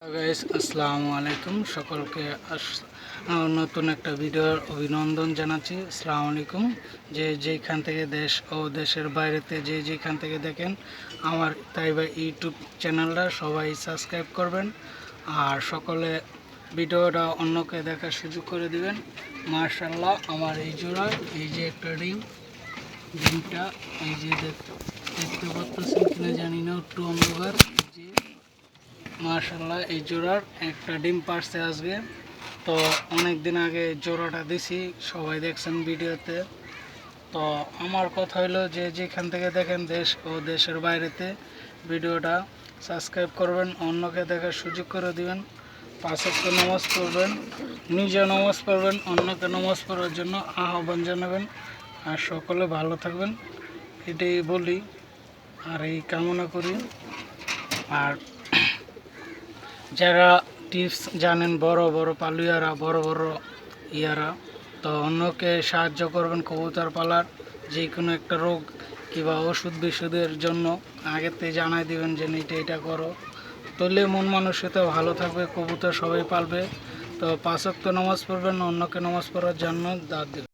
Guys, আসসালামু আলাইকুম। সকলকে নতুন একটা ভিডিওর অভিনন্দন জানাচ্ছি। আসসালামু আলাইকুম। যেখান থেকে দেশ ও দেশের বাইরেতে যেখান থেকে দেখেন আমার তাইবা ইউটিউব চ্যানেলটা সবাই সাবস্ক্রাইব করবেন আর সকলে ভিডিওটা অন্যকে দেখার সুযোগ করে দিবেন। মাশাআল্লাহ, আমার এই জোড়া, এই যে একটা ডিমটা এই যে দেখতে পাচ্ছেন কিনা জানি না, একটু অন্ধকার। যে মাশাআল্লাহ, এই জোড়ার একটা ডিম পারছে আজকে। তো অনেক দিন আগে জোড়াটা দিছি, সবাই দেখছেন ভিডিওতে। তো আমার কথা হলো যে যেখান থেকে দেখেন দেশ ও দেশের বাইরেতে ভিডিওটা সাবস্ক্রাইব করবেন, অন্যকে দেখার সুযোগ করে দিবেন, 5 ওয়াক্ত নামাজ পড়বেন, নিজে নামাজ পড়বেন, অন্যকে নামাজ পড়ার জন্য আহ্বান জানাবেন। আর সকলে ভালো থাকবেন এটাই বলি আর এই কামনা করি। আর যারা টিপস জানেন, বড় বড় পালুয়ারা, বড় বড় ইয়ারা, তো অন্যকে সাহায্য করবেন কবুতর পালার যে কোনো একটা রোগ কিংবা ওষুধ বিশুদ্ধের জন্য আগেতে জানাই দিবেন যে এটা করো, তাহলে মন মানসিকতা ভালো থাকবে, কবুতর সবাই পালবে। তো 5 ওয়াক্ত নামাজ পড়বেন, অন্যকে নামাজ পড়ার জন্য দাওয়াত দিবেন।